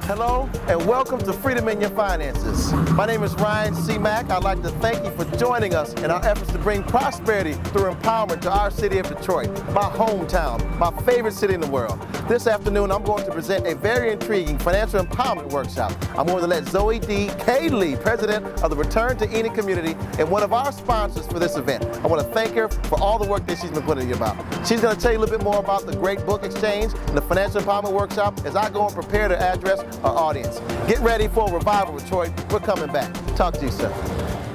Hello and welcome to Freedom in Your Finances. My name is Ryan C. Mack. I'd like to thank you for joining us in our efforts to bring prosperity through empowerment to our city of Detroit, my hometown, my favorite city in the world. This afternoon, I'm going to present a very intriguing financial empowerment workshop. I'm going to let Zoe D. Lee, president of the Return to Enid community and one of our sponsors for this event. I want to thank her for all the work that she's been putting about. She's going to tell you a little bit more about the great book exchange and the financial empowerment workshop as I go and prepare to address our audience. Get ready for a revival, Detroit. We're coming back. Talk to you, sir.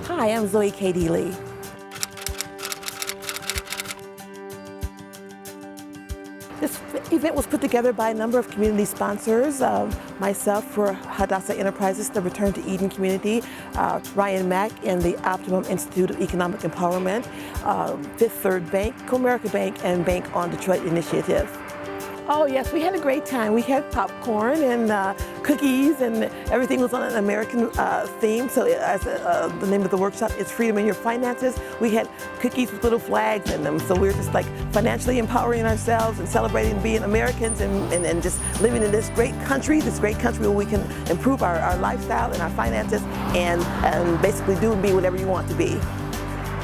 Hi, I'm Zoe Lee. This event was put together by a number of community sponsors. Myself for Hadassah Enterprises, the Return to Eden community, Ryan Mack and the Optimum Institute of Economic Empowerment, Fifth Third Bank, Comerica Bank, and Bank on Detroit Initiative. Oh yes, we had a great time. We had popcorn and cookies, and everything was on an American theme. So as the name of the workshop is Freedom in Your Finances, we had cookies with little flags in them. So we were just like financially empowering ourselves and celebrating being Americans and just living in this great country where we can improve our lifestyle and our finances and basically do and be whatever you want to be.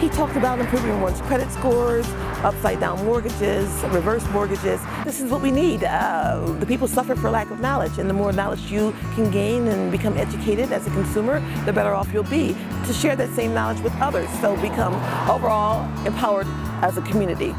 He talked about improving one's credit scores, upside down mortgages, reverse mortgages. This is what we need. The people suffer for lack of knowledge, and the more knowledge you can gain and become educated as a consumer, the better off you'll be to share that same knowledge with others. So become overall empowered as a community.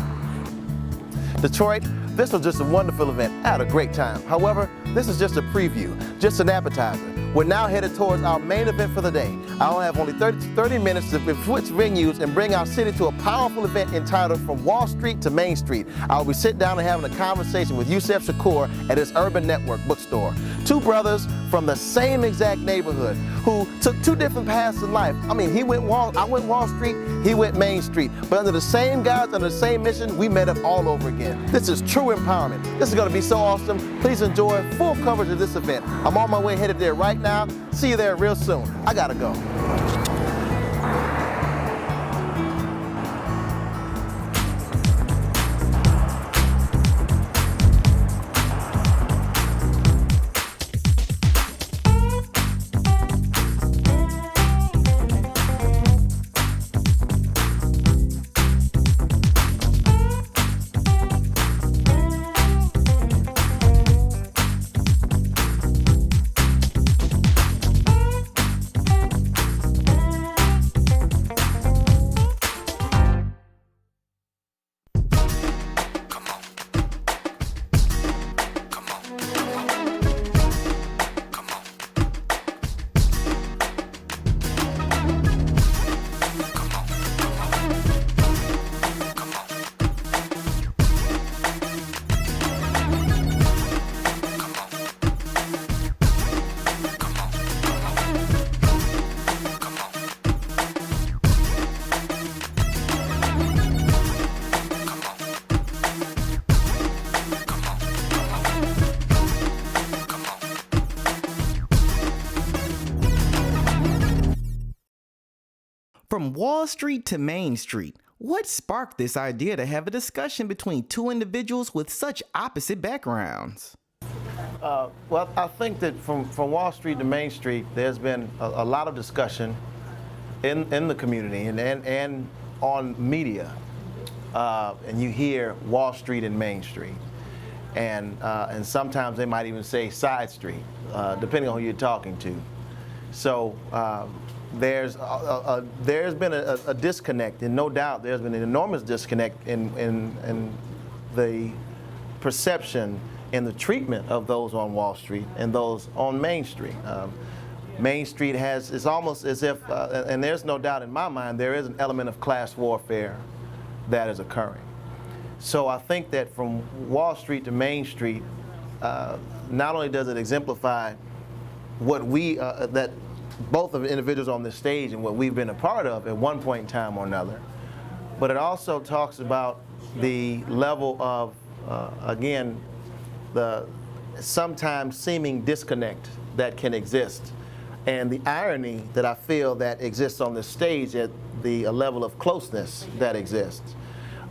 Detroit, this was just a wonderful event. I had a great time. However, this is just a preview, just an appetizer. We're now headed towards our main event for the day. I only have only 30 minutes to switch venues and bring our city to a powerful event entitled From Wall Street to Main Street. I'll be sitting down and having a conversation with Yusef Shakur at his Urban Network bookstore. Two brothers from the same exact neighborhood who took two different paths in life. I mean, I went Wall Street, he went Main Street. But under the same guise, under the same mission, we met up all over again. This is true empowerment. This is going to be so awesome. Please enjoy full coverage of this event. I'm on my way headed there right now. See you there real soon. I gotta go. From Wall Street to Main Street, what sparked this idea to have a discussion between two individuals with such opposite backgrounds? Well, I think that from Wall Street to Main Street, there's been a lot of discussion in the community and on media. And you hear Wall Street and Main Street. And sometimes they might even say side street, depending on who you're talking to. So there's been a disconnect, and no doubt there's been an enormous disconnect in the perception and the treatment of those on Wall Street and those on Main Street. Main Street is almost as if, and there's no doubt in my mind, there is an element of class warfare that is occurring. So I think that from Wall Street to Main Street, not only does it exemplify what that both of the individuals on this stage and what we've been a part of at one point in time or another, but it also talks about the level of, again, the sometimes seeming disconnect that can exist, and the irony that I feel that exists on the stage at the level of closeness that exists.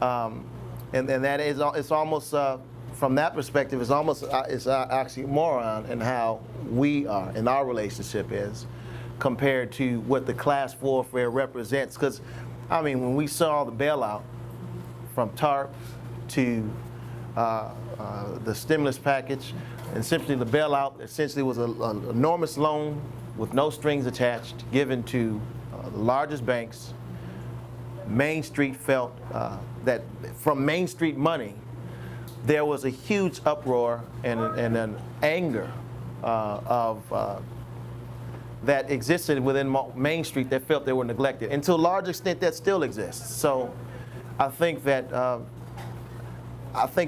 And that is, it's almost, from that perspective, it's almost, it's an oxymoron in how we are, and our relationship is, compared to what the class warfare represents. Because, I mean, when we saw the bailout, from TARP to the stimulus package, and simply the bailout essentially was an enormous loan with no strings attached, given to the largest banks. Main Street felt that from Main Street money, there was a huge uproar and an anger that existed within Main Street that felt they were neglected. And to a large extent, that still exists. So I think that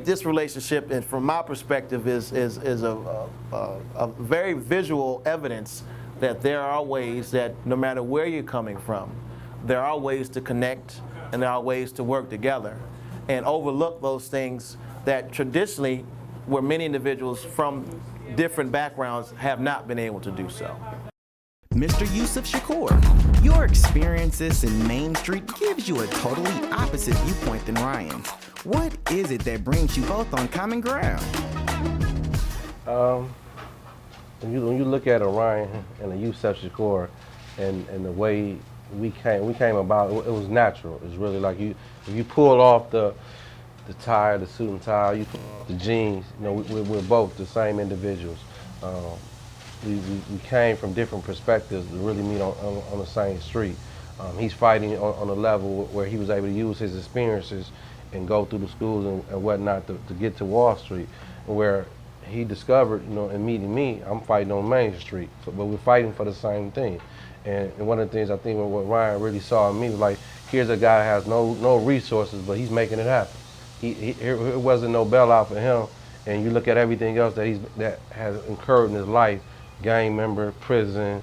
this relationship, and from my perspective, is a very visual evidence that there are ways that no matter where you're coming from, there are ways to connect and there are ways to work together and overlook those things that traditionally, where many individuals from different backgrounds have not been able to do so. Mr. Yusef Shakur, your experiences in Main Street gives you a totally opposite viewpoint than Ryan's. What is it that brings you both on common ground? When you look at a Ryan and a Yusef Shakur, and the way we came about, it was natural. It's really like if you pull off the tie, the suit and tie, you pull off the jeans. You know, we're both the same individuals. We came from different perspectives to really meet on the same street. He's fighting on a level where he was able to use his experiences and go through the schools and whatnot to get to Wall Street, where he discovered, you know, in meeting me, I'm fighting on Main Street, but we're fighting for the same thing. And one of the things I think what Ryan really saw in me was like, here's a guy that has no resources, but he's making it happen. It wasn't no bailout for him, and you look at everything else that has incurred in his life, gang member, prison,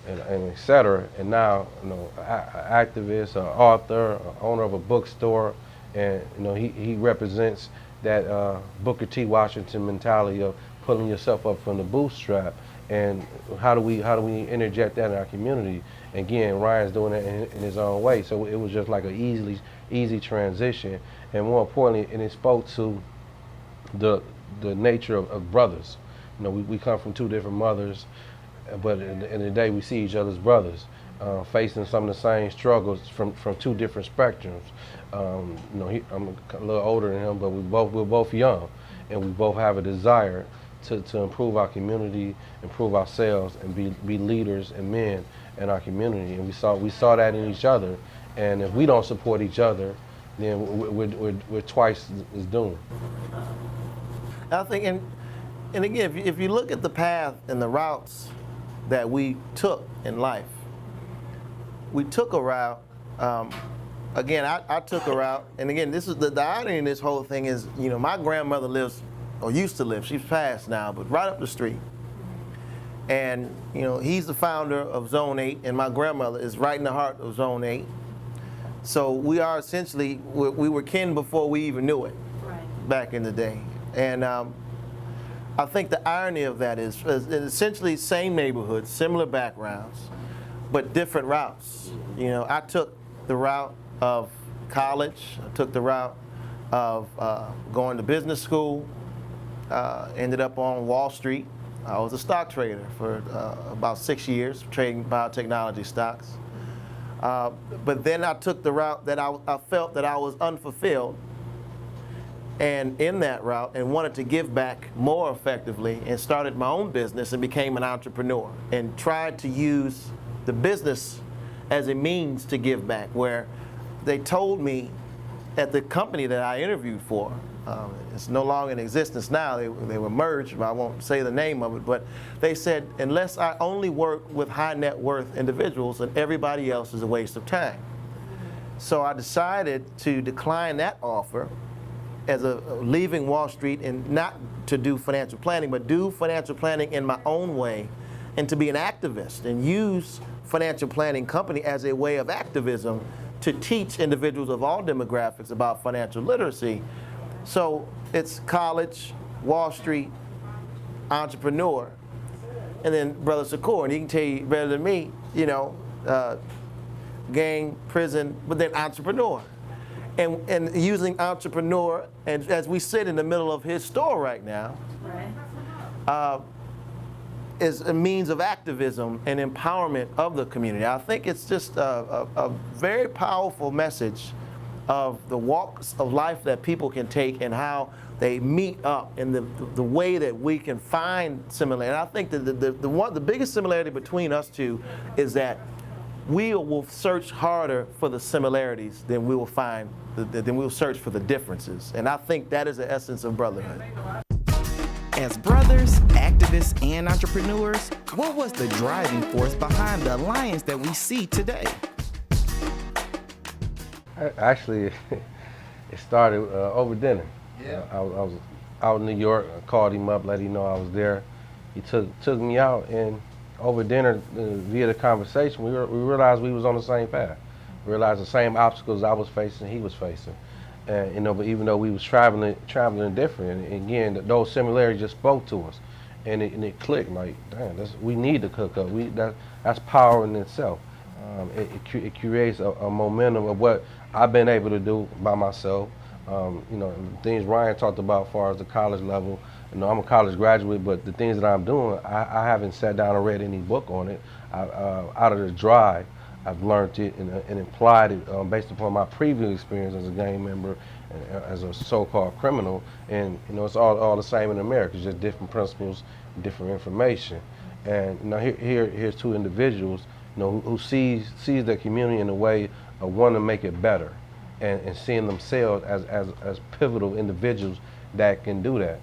and et cetera. And now, you know, an activist, an author, an owner of a bookstore, and you know, he represents that Booker T. Washington mentality of pulling yourself up from the bootstrap. And how do we interject that in our community? Again, Ryan's doing it in his own way. So it was just like an easy transition. And more importantly, and it spoke to the nature of brothers. You know, we come from two different mothers, but in the end of the day, we see each other's brothers, facing some of the same struggles from two different spectrums. You know, I'm a little older than him, but we're both young, and we both have a desire to improve our community, improve ourselves, and be leaders and men in our community. And we saw that in each other. And if we don't support each other, then we're twice as doomed. I think, and again, if you look at the path and the routes that we took in life, we took a route. Again, I took a route, and again, this is the irony in this whole thing is, you know, my grandmother lives, or used to live, she's passed now, but right up the street. And, you know, he's the founder of Zone 8, and my grandmother is right in the heart of Zone 8. So we are essentially, we were kin before we even knew it, right, back in the day. And I think the irony of that is essentially same neighborhoods, similar backgrounds, but different routes. You know, I took the route of college, I took the route of going to business school, ended up on Wall Street. I was a stock trader for about 6 years, trading biotechnology stocks. But then I took the route that I felt that I was unfulfilled, and in that route, and wanted to give back more effectively, and started my own business and became an entrepreneur and tried to use the business as a means to give back, where they told me at the company that I interviewed for, it's no longer in existence now, they were merged, but I won't say the name of it, but they said, unless I only work with high net worth individuals, then everybody else is a waste of time. So I decided to decline that offer as leaving Wall Street, and not to do financial planning, but do financial planning in my own way, and to be an activist and use financial planning company as a way of activism to teach individuals of all demographics about financial literacy. So it's college, Wall Street, entrepreneur, and then Brother Shakur, and he can tell you better than me, gang, prison, but then entrepreneur. And using entrepreneur, and as we sit in the middle of his store right now, is a means of activism and empowerment of the community. I think it's just a very powerful message of the walks of life that people can take and how they meet up in the way that we can find similarity. And I think that the biggest similarity between us two is that we will search harder for the similarities than we will find, than we will search for the differences. And I think that is the essence of brotherhood. As brothers, activists, and entrepreneurs, what was the driving force behind the alliance that we see today? Actually, it started over dinner. Yeah. I was out in New York. I called him up, let him know I was there. He took me out, and over dinner, via the conversation, we realized we was on the same path. We realized the same obstacles I was facing, he was facing. And but even though we was traveling different, and again, those similarities just spoke to us, and it clicked. Like, damn, we need to cook up. That's power in itself. It creates a momentum of what I've been able to do by myself. Things Ryan talked about as far as the college level. I'm a college graduate, but the things that I'm doing, I haven't sat down and read any book on it. Out of the drive, I've learned it and applied it based upon my previous experience as a gang member and as a so-called criminal. And it's all the same in America. It's just different principles, different information. And here's two individuals, who sees their community in a way of wanting to make it better, and seeing themselves as pivotal individuals that can do that.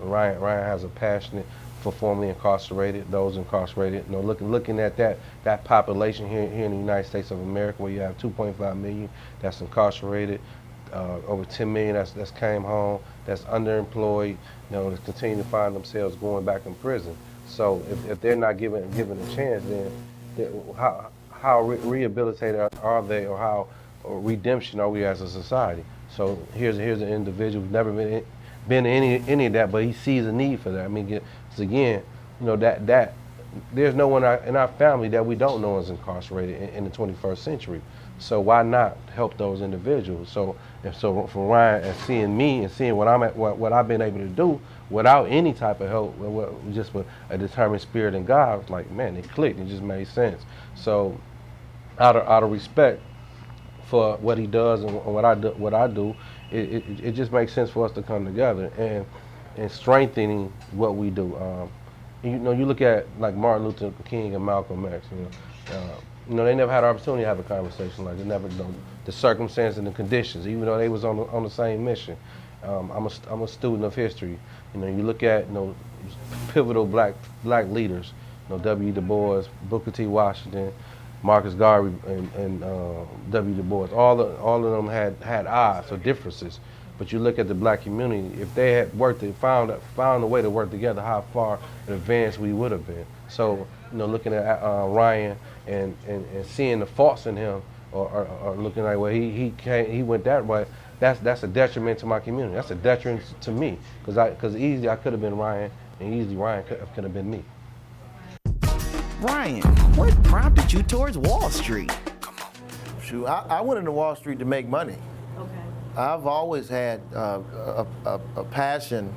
Ryan has a passion for formerly incarcerated, those incarcerated. Looking at that population here in the United States of America, where you have 2.5 million that's incarcerated, over 10 million that's came home, that's underemployed, that continue to find themselves going back in prison. So if they're not given a chance, then how rehabilitated are they, or how redemption are we as a society? So here's an individual who's never been in any of that, but he sees a need for that. I mean, because again, that there's no one in our family that we don't know is incarcerated in the 21st century. So why not help those individuals? So for Ryan, and seeing me and seeing what I've been able to do without any type of help, just with a determined spirit in God, I was like, man, it clicked. It just made sense. So out of respect for what he does and what I do, it just makes sense for us to come together and strengthening what we do. You look at like Martin Luther King and Malcolm X. They never had an opportunity to have a conversation like that. Never, the circumstances and the conditions, even though they was on the same mission. I'm a student of history. You look at pivotal black leaders. W. Du Bois, Booker T. Washington, Marcus Garvey, and W. Du Bois. All of them had odds or differences. But you look at the black community, if they had found a way to work together, how far in advance we would have been. So, looking at Ryan and seeing the faults in him, or looking like, well, he went that way, that's a detriment to my community. That's a detriment to me, because easily I could have been Ryan, and easily Ryan could have been me. Ryan, what prompted you towards Wall Street? Shoot, I went into Wall Street to make money. Okay. I've always had a passion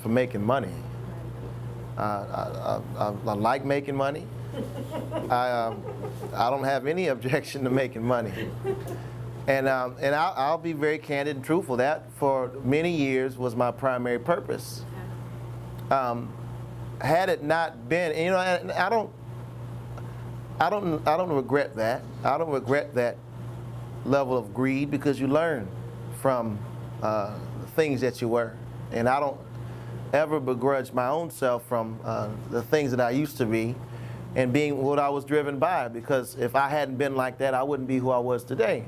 for making money. I like making money. I don't have any objection to making money. And I'll be very candid and truthful. That for many years was my primary purpose. Had it not been, and I don't regret that. I don't regret that level of greed, because you learn from the things that you were. And I don't ever begrudge my own self from the things that I used to be and being what I was driven by, because if I hadn't been like that, I wouldn't be who I was today.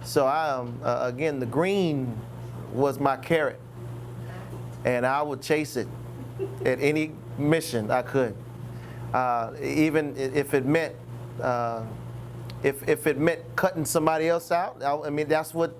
So again, the green was my carrot, and I would chase it at any mission I could, even if it meant if it meant cutting somebody else out. I mean, that's what